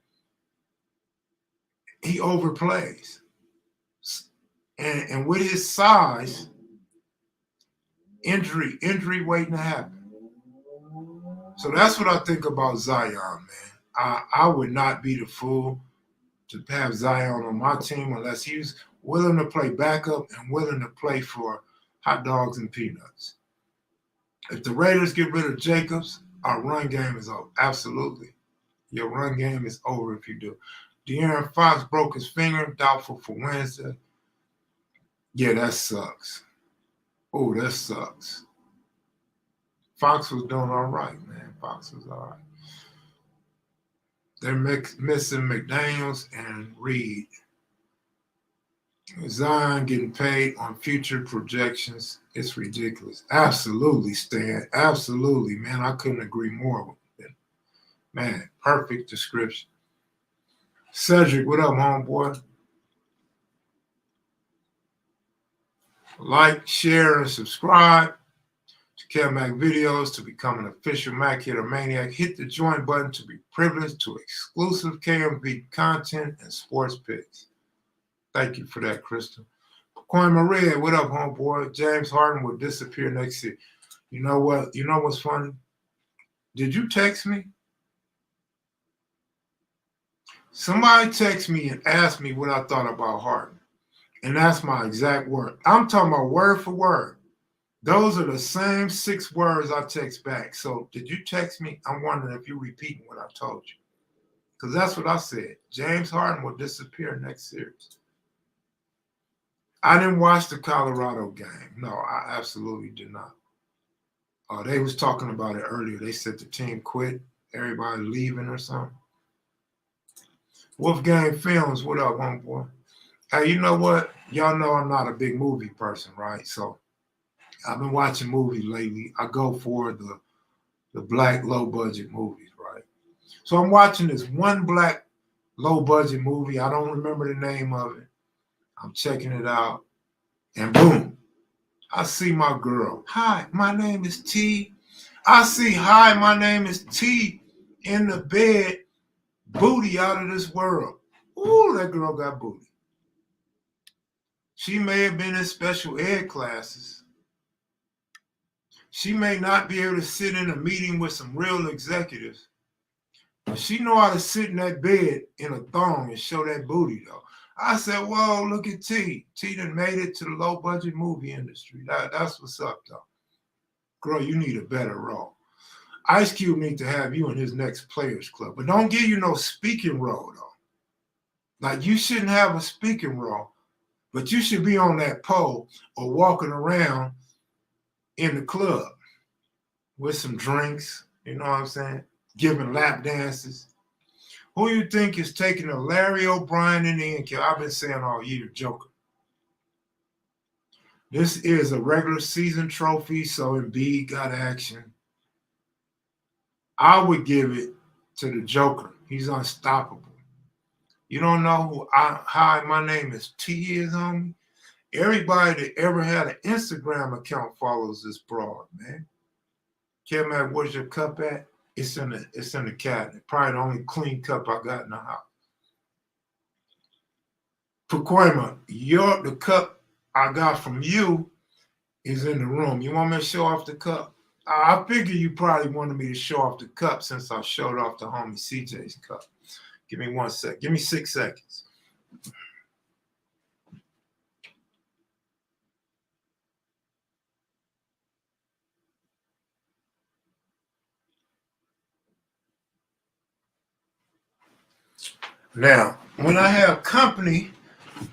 He overplays. And with his size, injury waiting to happen. So that's what I think about Zion, man. I would not be the fool to have Zion on my team unless he's willing to play backup and willing to play for hot dogs and peanuts. If the Raiders get rid of Jacobs, our run game is over. Absolutely. Your run game is over if you do. De'Aaron Fox broke his finger, doubtful for Wednesday. Yeah, that sucks. Oh, that sucks. Fox was doing all right, man. Fox was all right. They're missing McDaniels and Reed. Zion getting paid on future projections. It's ridiculous. Absolutely, Stan. Absolutely, man. I couldn't agree more with it. Man, perfect description. Cedric, what up, homeboy? Like, share, and subscribe to kevmacvideos to become an official Mac Hitter Maniac. Hit the join button to be privileged to exclusive KMV content and sports picks. Thank you for that, Crystal. Coin Maria, what up, homeboy? James Harden will disappear next year. You know what? You know what's funny? Did you text me? Somebody text me and asked me what I thought about Harden. And that's my exact word. I'm talking about word for word. Those are the same 6 words I text back. So did you text me? I'm wondering if you're repeating what I told you. Because that's what I said. James Harden will disappear next series. I didn't watch the Colorado game. No, I absolutely did not. They was talking about it earlier. They said the team quit. Everybody leaving or something. Wolfgang Films, what up, homeboy? Hey, you know what? Y'all know I'm not a big movie person, right? So I've been watching movies lately. I go for the black low-budget movies, right? So I'm watching this one black low-budget movie. I don't remember the name of it. I'm checking it out. And boom, I see my girl. Hi, my name is T. I see, hi, my name is T in the bed, booty out of this world. Ooh, that girl got booty. She may have been in special ed classes. She may not be able to sit in a meeting with some real executives. But she know how to sit in that bed in a thong and show that booty, though. I said, whoa, look at T. T done made it to the low-budget movie industry. That's what's up, though. Girl, you need a better role. Ice Cube need to have you in his next Players Club, but don't give you no speaking role though. Like you shouldn't have a speaking role, but you should be on that pole or walking around in the club with some drinks, you know what I'm saying? Giving lap dances. Who you think is taking a Larry O'Brien in the end? I've been saying all year, Joker. This is a regular season trophy, so Embiid got action. I would give it to the Joker. He's unstoppable. You don't know who hi, my name is T is, homie. Everybody that ever had an Instagram account follows this broad, man. Kevmac, where's your cup at? It's in the cabinet. Probably the only clean cup I got in the house. Pacoima, the cup I got from you is in the room. You want me to show off the cup? I figure you probably wanted me to show off the cup since I showed off the homie CJ's cup. Give me 1 sec. Give me 6 seconds. Now, when I have company,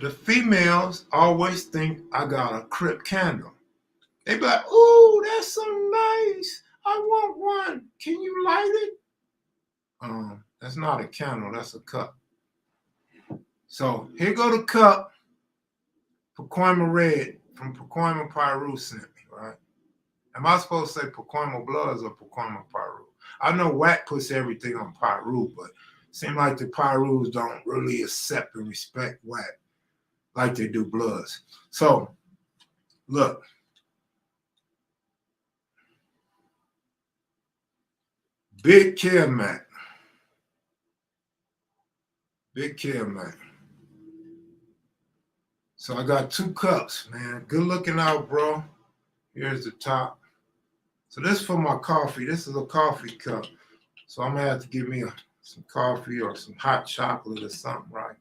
the females always think I got a Crip candle. They be like, "Ooh, that's so nice. I want one. Can you light it?" That's not a candle. That's a cup. So here go the cup. Pacoima Red from Pacoima Pyru sent me, right? Am I supposed to say Pacoima Bloods or Pacoima Pyru? I know Wack puts everything on Pyru, but it seems like the Pyrus don't really accept and respect Wack like they do Bloods. So, look. Big Kevmac. Big Kevmac. So I got 2 cups, man. Good looking out, bro. Here's the top. So this is for my coffee. This is a coffee cup. So I'm going to have to give me some coffee or some hot chocolate or something, right?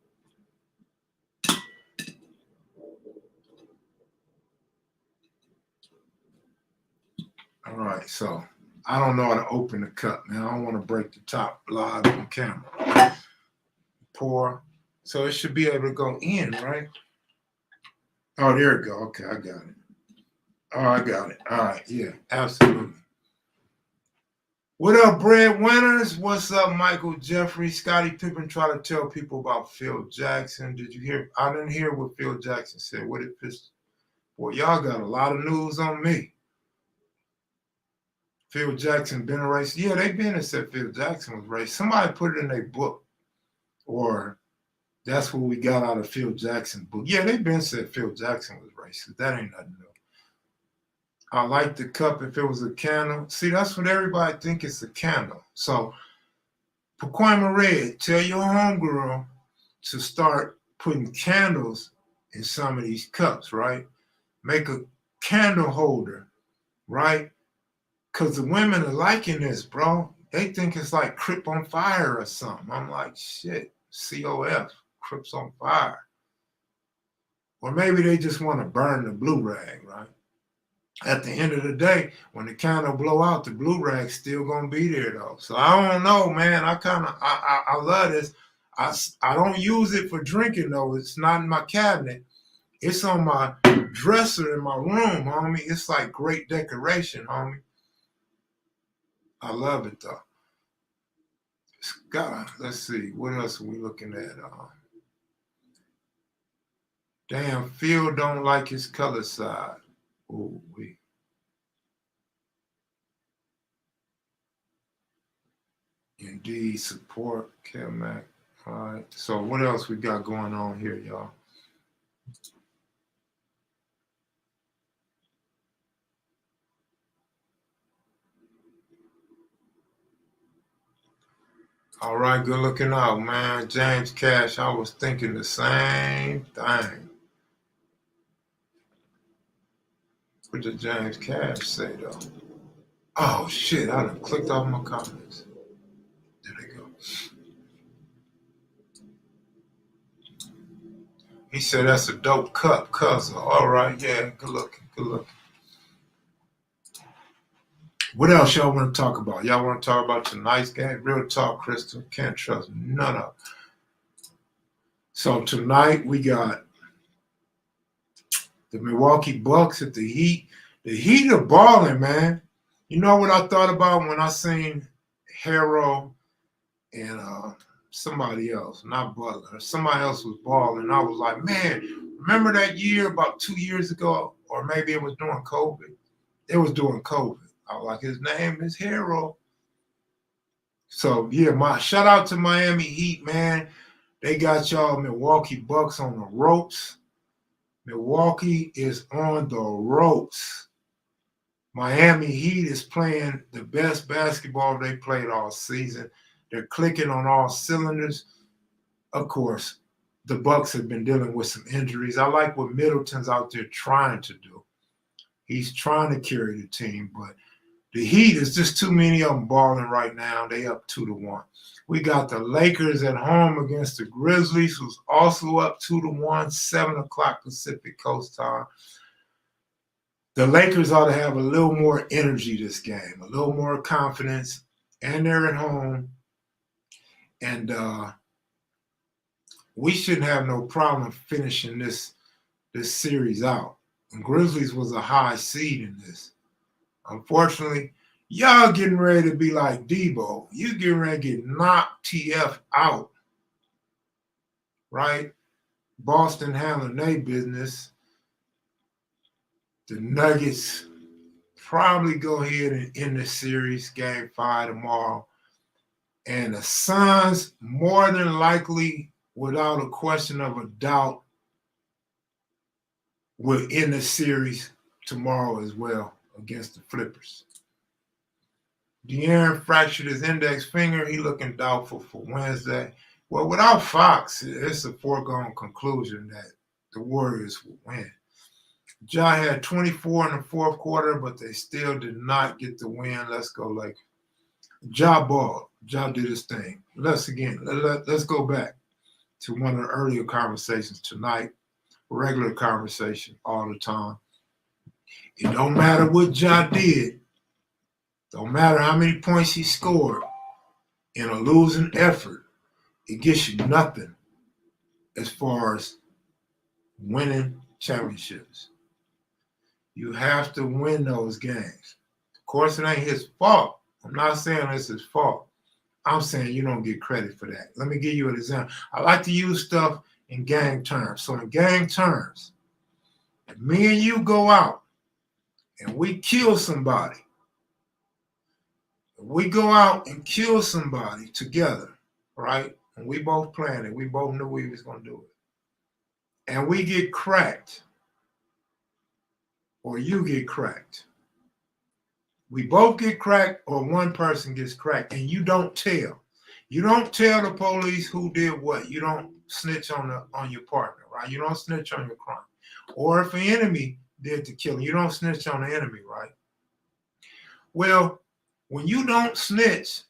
All right, so I don't know how to open the cup, man. I don't want to break the top live on camera. Pour. So it should be able to go in, right? Oh, there we go. Okay, I got it. Oh, I got it. All right, yeah, absolutely. What up, breadwinners? What's up, Michael Jeffrey? Scottie Pippen tried to tell people about Phil Jackson. Did you hear? I didn't hear what Phil Jackson said. What did Pistol? Boy, y'all got a lot of news on me. Phil Jackson been a racist? Yeah, they been and said Phil Jackson was racist. Somebody put it in their book, or that's what we got out of Phil Jackson's book. Yeah, they been said Phil Jackson was racist. That ain't nothing new. I like the cup if it was a candle. See, that's what everybody think it's a candle. So, Pacoima Red, tell your homegirl to start putting candles in some of these cups, right? Make a candle holder, right? Because the women are liking this, bro. They think it's like Crip on Fire or something. I'm like, shit, COF, Crips on Fire. Or maybe they just want to burn the blue rag, right? At the end of the day, when the candle blow out, the blue rag's still gonna be there though. So I don't know, man. I love this. I don't use it for drinking though. It's not in my cabinet. It's on my dresser in my room, homie. It's like great decoration, homie. I love it though. God, let's see. What else are we looking at? Damn, Phil don't like his color side. Ooh, we. Indeed, support Kevmac. All right. So what else we got going on here, y'all? All right, good looking out, man. James Cash, I was thinking the same thing. What did James Cash say, though? Oh, shit, I done clicked off my comments. There they go. He said that's a dope cup, cousin. All right, yeah, good looking, good looking. What else y'all want to talk about? Y'all want to talk about tonight's game? Real talk, Crystal. Can't trust none of it. So tonight we got the Milwaukee Bucks at the Heat. The Heat are balling, man. You know what I thought about when I seen Harrow and somebody else, not Butler. Somebody else was balling. I was like, man, remember that year about 2 years ago? Or maybe it was during COVID. It was during COVID. I was like, his name is Harrow. So, yeah, my shout out to Miami Heat, man. They got y'all Milwaukee Bucks on the ropes. Milwaukee is on the ropes. Miami Heat is playing the best basketball they played all season. They're clicking on all cylinders. Of course, the Bucks have been dealing with some injuries. I like what Middleton's out there trying to do. He's trying to carry the team, but the Heat is just too many of them balling right now. They up 2-1. We got the Lakers at home against the Grizzlies, who's also up 2-1, 7 o'clock Pacific Coast time. The Lakers ought to have a little more energy this game, a little more confidence, and they're at home. And we shouldn't have no problem finishing this series out. And Grizzlies was a high seed in this. Unfortunately, y'all getting ready to be like Debo. You getting ready to get knocked TF out, right? Boston handling their business. The Nuggets probably go ahead and end the series, game 5 tomorrow. And the Suns, more than likely, without a question of a doubt, will end the series tomorrow as well against the Flippers. Deion fractured his index finger. He looking doubtful for Wednesday. Well, without Fox, it's a foregone conclusion that the Warriors will win. Ja had 24 in the fourth quarter, but they still did not get the win. Let's go, Lakers. Ja balled. Ja did his thing. Let's go back to one of the earlier conversations tonight. Regular conversation all the time. It don't matter what Ja did. Don't matter how many points he scored in a losing effort. It gets you nothing as far as winning championships. You have to win those games. Of course, it ain't his fault. I'm not saying it's his fault. I'm saying you don't get credit for that. Let me give you an example. I like to use stuff in game terms. So in game terms, if me and you go out and we kill somebody, if we go out and kill somebody together, right? And we both planned it. We both knew we was going to do it. And we get cracked, or you get cracked. We both get cracked, or one person gets cracked, and you don't tell. You don't tell the police who did what. You don't snitch on your partner, right? You don't snitch on your crime. Or if an enemy did the killing, you don't snitch on the enemy, right? Well, when you don't snitch,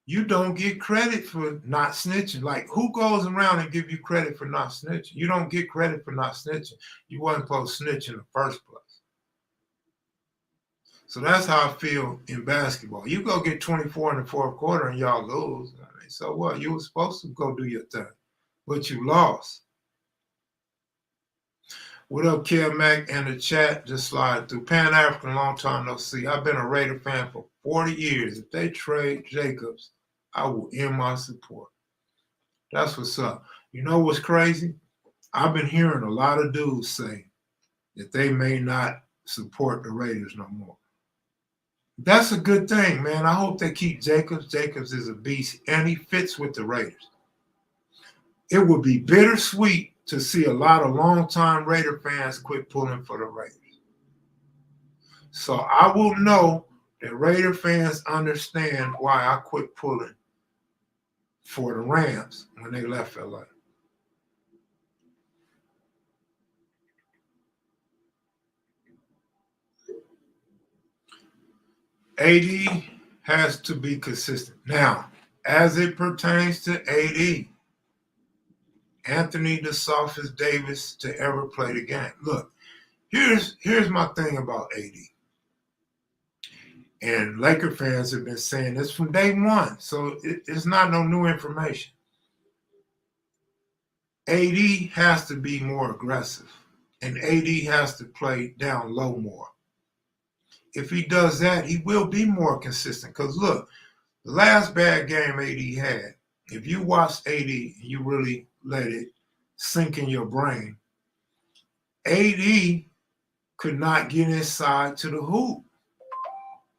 you don't get credit for not snitching. Like, who goes around and give you credit for not snitching? You don't get credit for not snitching. You wasn't supposed to snitch in the first place. So that's how I feel in basketball. You go get 24 in the fourth quarter and y'all lose. I mean, so what? You were supposed to go do your thing, but you lost. What up, Kev Mac in the chat? Just slide through. Pan-African, long time no see. I've been a Raider fan for 40 years. If they trade Jacobs, I will end my support. That's what's up. You know what's crazy? I've been hearing a lot of dudes say that they may not support the Raiders no more. That's a good thing, man. I hope they keep Jacobs. Jacobs is a beast, and he fits with the Raiders. It would be bittersweet to see a lot of longtime Raider fans quit pulling for the Raiders. So I will know that Raider fans understand why I quit pulling for the Rams when they left LA. AD has to be consistent. Now, as it pertains to AD, Anthony the softest Davis to ever play the game. Look, here's my thing about AD. And Laker fans have been saying this from day one, so it's not no new information. AD has to be more aggressive, and AD has to play down low more. If he does that, he will be more consistent. Because look, the last bad game AD had, if you watched AD and you really let it sink in your brain, AD could not get inside to the hoop.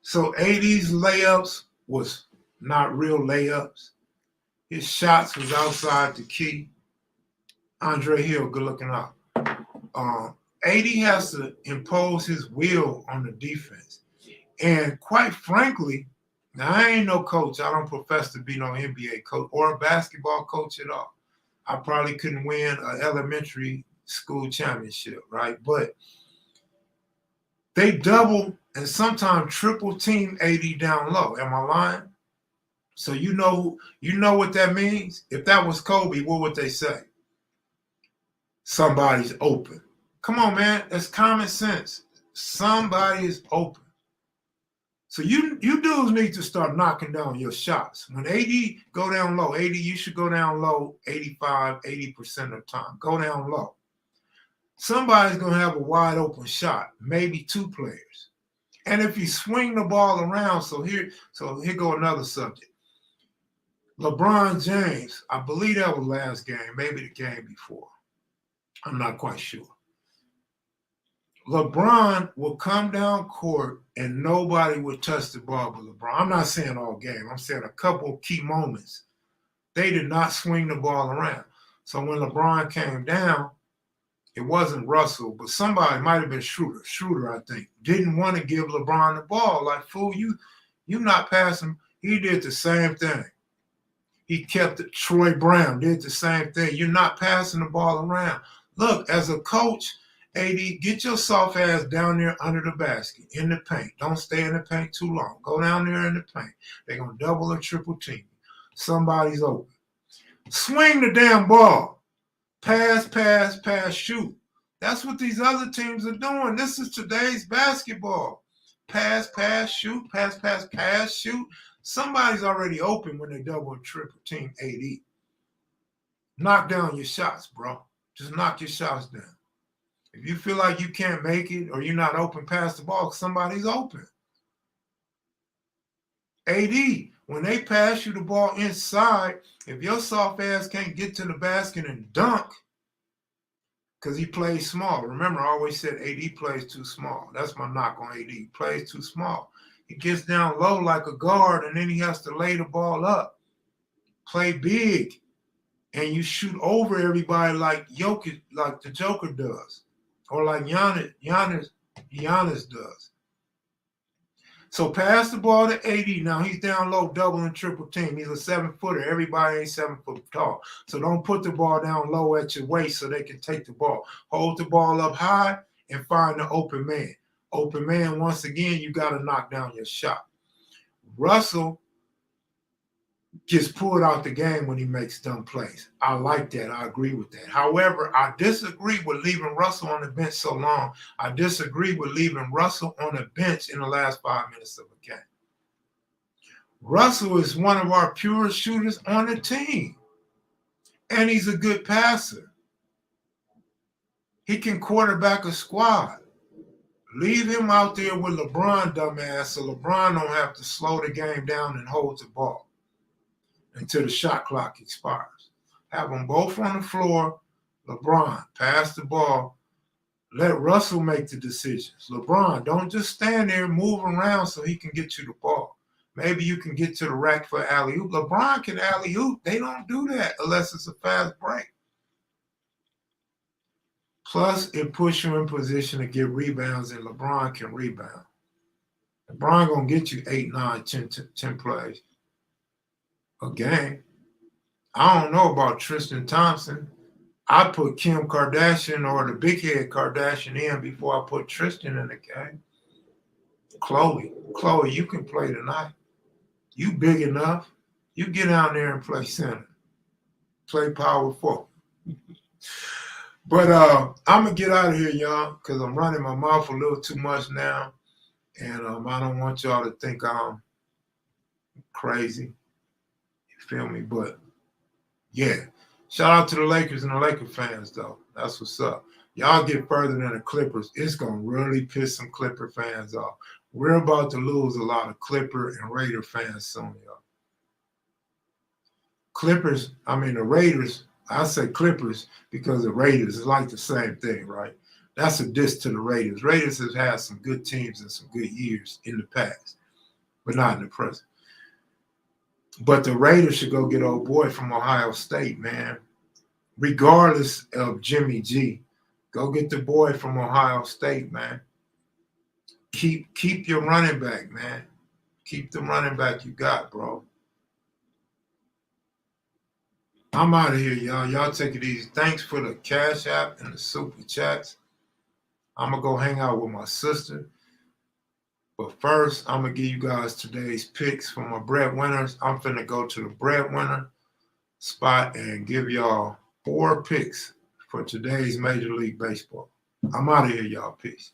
So AD's layups was not real layups. His shots was outside the key. Andre Hill, good looking out. AD has to impose his will on the defense. And quite frankly, now I ain't no coach. I don't profess to be no NBA coach or a basketball coach at all. I probably couldn't win an elementary school championship, right? But they double and sometimes triple team AD down low. Am I lying? So you know what that means? If that was Kobe, what would they say? Somebody's open. Come on, man. That's common sense. Somebody is open. So you dudes need to start knocking down your shots. When AD go down low, AD, you should go down low 85, 80% of the time. Go down low. Somebody's going to have a wide open shot, maybe two players. And if you swing the ball around, so here go another subject. LeBron James, I believe that was last game, maybe the game before. I'm not quite sure. LeBron will come down court and nobody would touch the ball but LeBron. I'm not saying all game. I'm saying a couple key moments. They did not swing the ball around. So when LeBron came down, it wasn't Russell, but somebody might have been Schroeder. Schroeder, I think, didn't want to give LeBron the ball. Like, fool, you not passing. He did the same thing. He kept it. Troy Brown did the same thing. You're not passing the ball around. Look, as a coach, AD, get your soft ass down there under the basket, in the paint. Don't stay in the paint too long. Go down there in the paint. They're going to double or triple team you. Somebody's open. Swing the damn ball. Pass, pass, pass, shoot. That's what these other teams are doing. This is today's basketball. Pass, pass, shoot. Pass, pass, pass, shoot. Somebody's already open when they double or triple team AD. Knock down your shots, bro. Just knock your shots down. If you feel like you can't make it or you're not open past the ball, somebody's open. AD, when they pass you the ball inside, if your soft ass can't get to the basket and dunk, because he plays small. Remember, I always said AD plays too small. That's my knock on AD. He plays too small. He gets down low like a guard, and then he has to lay the ball up. Play big. And you shoot over everybody like Jokic, like the Joker does. Or like Giannis does. So pass the ball to AD. Now he's down low, double and triple team. He's a 7-footer. Everybody ain't 7 foot tall. So don't put the ball down low at your waist so they can take the ball. Hold the ball up high and find the open man. Open man, once again, you got to knock down your shot. Russell gets pulled out the game when he makes dumb plays. I like that. I agree with that. However, I disagree with leaving Russell on the bench so long. I disagree with leaving Russell on the bench in the last 5 minutes of a game. Russell is one of our purest shooters on the team, and he's a good passer. He can quarterback a squad. Leave him out there with LeBron, dumbass, so LeBron don't have to slow the game down and hold the ball until the shot clock expires. Have them both on the floor. LeBron, pass the ball. Let Russell make the decisions. LeBron, don't just stand there, move around so he can get you the ball. Maybe you can get to the rack for alley-oop. LeBron can alley-oop. They don't do that unless it's a fast break. Plus, it puts you in position to get rebounds, and LeBron can rebound. LeBron going to get you 8, 9, 10 plays a game. I don't know about Tristan Thompson. I put Kim Kardashian or the big head Kardashian in before I put Tristan in the game. Chloe, you can play tonight. You big enough. You get down there and play center. Play power forward. But I'm going to get out of here, y'all, because I'm running my mouth a little too much now. And I don't want y'all to think I'm crazy. You feel me? But yeah. Shout out to the Lakers and the Laker fans, though. That's what's up. Y'all get further than the Clippers. It's going to really piss some Clipper fans off. We're about to lose a lot of Clipper and Raider fans soon, y'all. The Raiders, I say Clippers because the Raiders is like the same thing, right? That's a diss to the Raiders. Raiders have had some good teams and some good years in the past, but not in the present. But the Raiders should go get old boy from Ohio State, man. Regardless of Jimmy G, go get the boy from Ohio State, man. Keep your running back, man. Keep the running back you got, bro. I'm out of here, y'all. Y'all take it easy. Thanks for the Cash App and the Super Chats. I'm going to go hang out with my sister. But first, I'm going to give you guys today's picks for my breadwinners. I'm finna go to the breadwinner spot and give y'all 4 picks for today's Major League Baseball. I'm out of here, y'all. Peace.